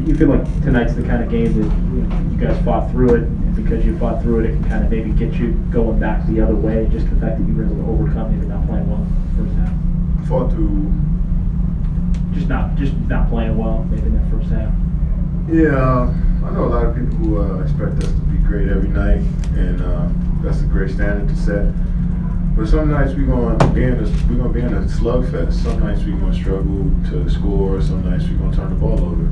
you feel like tonight's the kind of game that you guys fought through it, and because you fought through it, it can kind of maybe get you going back the other way. Just the fact that you were able to overcome maybe not playing well in the first half. Fought through. Just not playing well maybe in that first half. Yeah, I know a lot of people who expect us to be great every night, and that's a great standard to set. But some nights we're gonna be in a slug-fest. Some nights we're gonna struggle to score. Some nights we're gonna turn the ball over.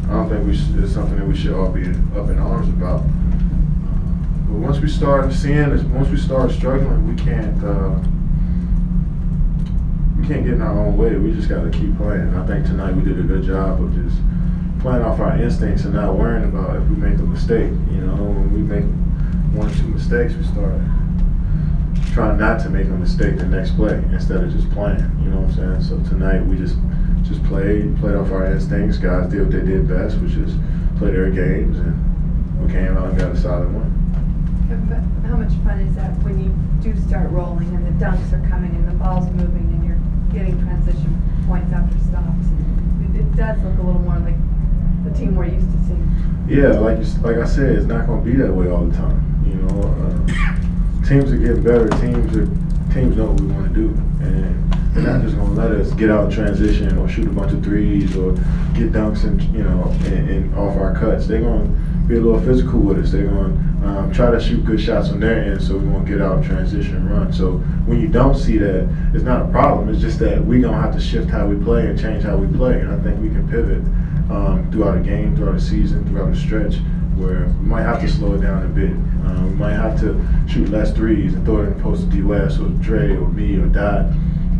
I don't think it's something that we should all be up in arms about. But once we start struggling, we can't get in our own way. We just got to keep playing. I think tonight we did a good job of just playing off our instincts and not worrying about if we make a mistake. You know, when we make 1 or 2 mistakes, we start trying not to make a mistake the next play instead of just playing. You know what I'm saying? So tonight we just played off our instincts. Guys did what they did best, which is play their games, and we came out and got a solid win. How much fun is that when you do start rolling and the dunks are coming and the ball's moving and you're getting transition points after stops? It does look a little more like the team we're used to seeing. Yeah, like I said, it's not going to be that way all the time. You know, teams are getting better. Teams know what we want to do, and they're not just going to let us get out in transition or shoot a bunch of threes or get dunks and off our cuts. They're going to be a little physical with us. They're going to try to shoot good shots on their end, so we won't get out in transition and run. So when you don't see that, it's not a problem. It's just that we're going to have to shift how we play and change how we play. And I think we can pivot throughout a game, throughout a season, throughout a stretch, where we might have to slow it down a bit. We might have to shoot less threes and throw it in the post to D.West or Dre or me or Dot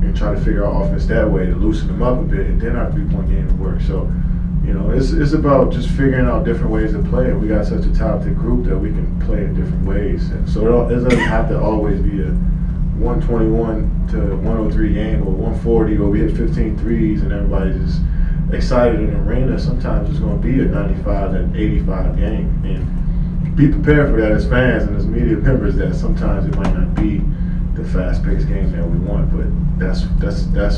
and try to figure out offense that way to loosen them up a bit, and then our three-point game will work. So, you know, it's about just figuring out different ways to play. We got such a talented group that we can play in different ways. And so it doesn't have to always be a 121 to 103 game or 140 or we hit 15 threes and everybody's just excited in the arena. Sometimes it's going to be a 95 and 85 game. And be prepared for that as fans and as media members, that sometimes it might not be the fast-paced game that we want, but that's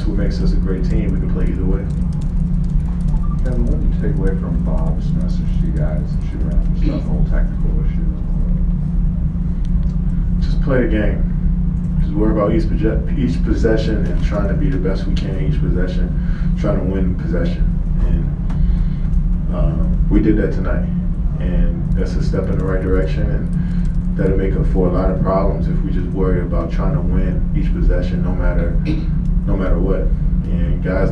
what makes us a great team. We can play either way. Kevin, what do you take away from Bob's message to you guys and shoot around just the whole technical issues? Just play the game. Just worry about each possession and trying to be the best we can each possession, trying to win possession. And we did that tonight. And that's a step in the right direction. And that'll make up for a lot of problems if we just worry about trying to win each possession no matter what. And guys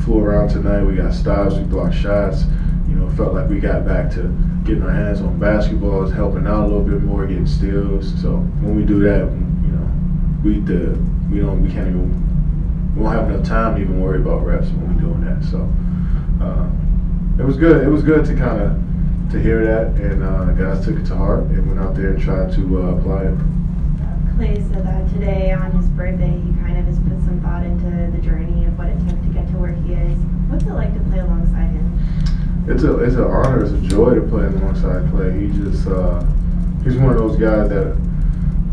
flew around tonight. We got stops, we blocked shots. You know, it felt like we got back to getting our hands on basketballs, helping out a little bit more, getting steals. So when we do that, you know, we won't have enough time to even worry about reps when we're doing that. So it was good. It was good to hear that, and guys took it to heart and went out there and tried to apply it. Klay said that today on his birthday he kind of has put some thought into the journey of what it took to get to where he is. What's it like to play alongside him? It's an honor, it's a joy to play alongside Klay. He's one of those guys that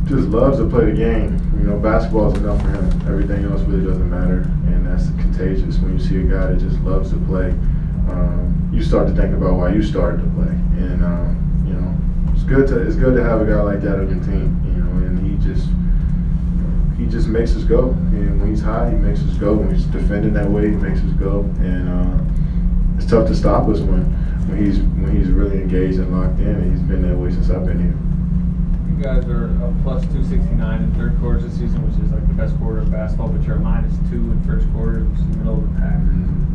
just loves to play the game. You know, basketball is enough for him. Everything else really doesn't matter, and that's contagious. When you see a guy that just loves to play, you start to think about why you started to play, and you know, it's good to have a guy like that on your team. You know, and he just makes us go. And when he's high, he makes us go. When he's defending that way, he makes us go. And it's tough to stop us when he's really engaged and locked in. And he's been that way since I've been here. You guys are a plus 269 in third quarter this season, which is like the best quarter of basketball, but you're a -2 in first quarter, which is the middle of the pack.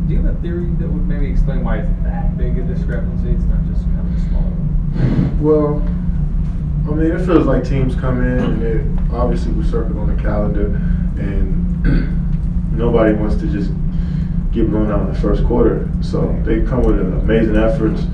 Do you have a theory that would maybe explain why it's that big a discrepancy? It's not just kind of a small one. Well, I mean, it feels like teams come in and obviously we're circled on the calendar, and nobody wants to just get blown out in the first quarter. So they come with amazing efforts,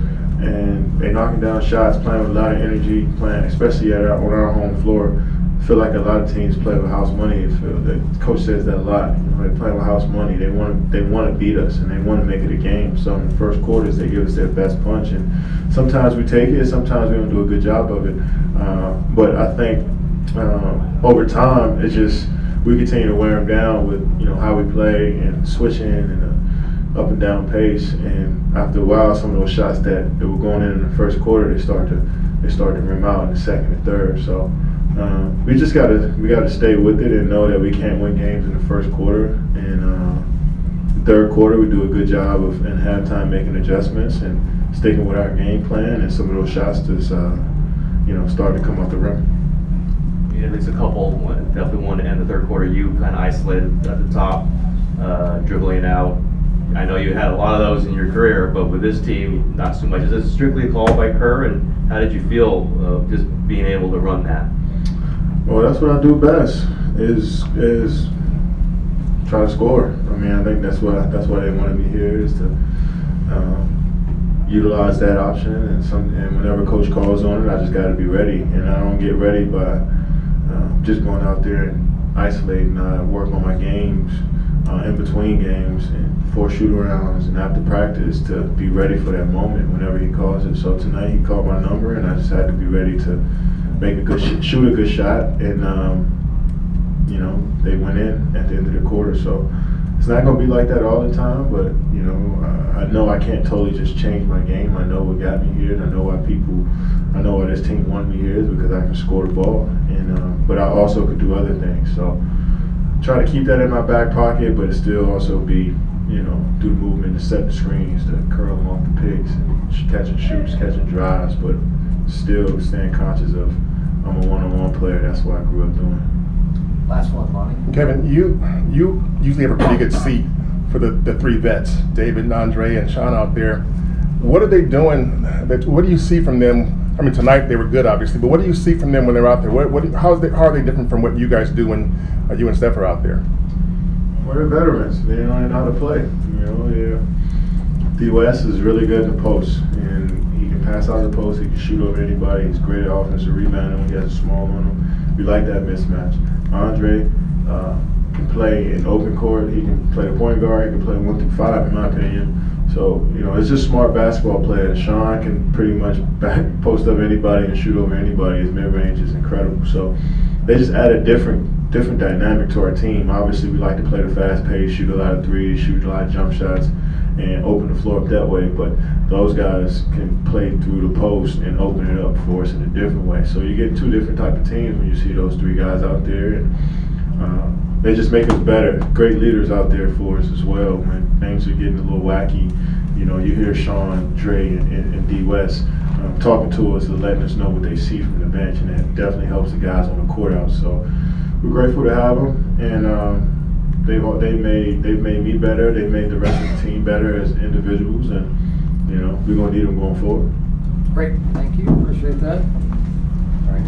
and they're knocking down shots, playing with a lot of energy, playing especially on our home floor. I feel like a lot of teams play with house money. The coach says that a lot. You know, they play with house money. They want to beat us, and they want to make it a game. So in the first quarters, they give us their best punch, and sometimes we take it. Sometimes we don't do a good job of it. But I think over time, it's just we continue to wear them down with how we play and switching and up and down pace, and after a while, some of those shots that were going in the first quarter, they start to rim out in the second and third. So we just gotta stay with it and know that we can't win games in the first quarter. And the third quarter, we do a good job of in halftime making adjustments and sticking with our game plan, and some of those shots just start to come off the rim. At least a couple, definitely one to end the third quarter. You kind of isolated at the top, dribbling out. I know you had a lot of those in your career, but with this team, not so much. Is this strictly a call by Kerr, and how did you feel just being able to run that? Well, that's what I do best is try to score. I mean, I think that's why they wanted me here, is to utilize that option. And whenever coach calls on it, I just got to be ready. And I don't get ready by just going out there and isolating. I work on my games in between games and before shoot-arounds and after practice to be ready for that moment whenever he calls it. So tonight he called my number, and I just had to be ready to make a good shoot a good shot, and they went in at the end of the quarter. So it's not going to be like that all the time, but I know I can't totally just change my game. I know what got me here, and I know why this team wanted me here is because I can score the ball, and but I also could do other things. So try to keep that in my back pocket, but still also be, do the movement to set the screens, to curl them off the picks, and catching shoots, catching drives, but still staying conscious of I'm a one-on-one player. That's what I grew up doing. Last one, Lonnie. Kevin, you usually have a pretty good seat for the three vets, David, Andre, and Sean out there. What are they doing? What do you see from them? I mean, tonight they were good, obviously, but what do you see from them when they're out there? How are they different from what you guys do when you and Steph are out there? Well, they're veterans. They know how to play. D.West is really good in the post, and he can pass out the post. He can shoot over anybody. He's great at offensive rebounding when he has a small on him. We like that mismatch. Andre can play in open court. He can play the point guard. He can play 1 through 5, in my opinion. So, it's just smart basketball players. Sean can pretty much post up anybody and shoot over anybody. His mid-range is incredible. So they just add a different dynamic to our team. Obviously, we like to play the fast pace, shoot a lot of threes, shoot a lot of jump shots, and open the floor up that way. But those guys can play through the post and open it up for us in a different way. So you get two different type of teams when you see those three guys out there. And they just make us better. Great leaders out there for us as well. When things are getting a little wacky, you hear Sean, Dre, and D.West talking to us and letting us know what they see from the bench, and that definitely helps the guys on the court out. So we're grateful to have them, and they've made me better. They've made the rest of the team better as individuals, and we're gonna need them going forward. Great, thank you. Appreciate that. All right,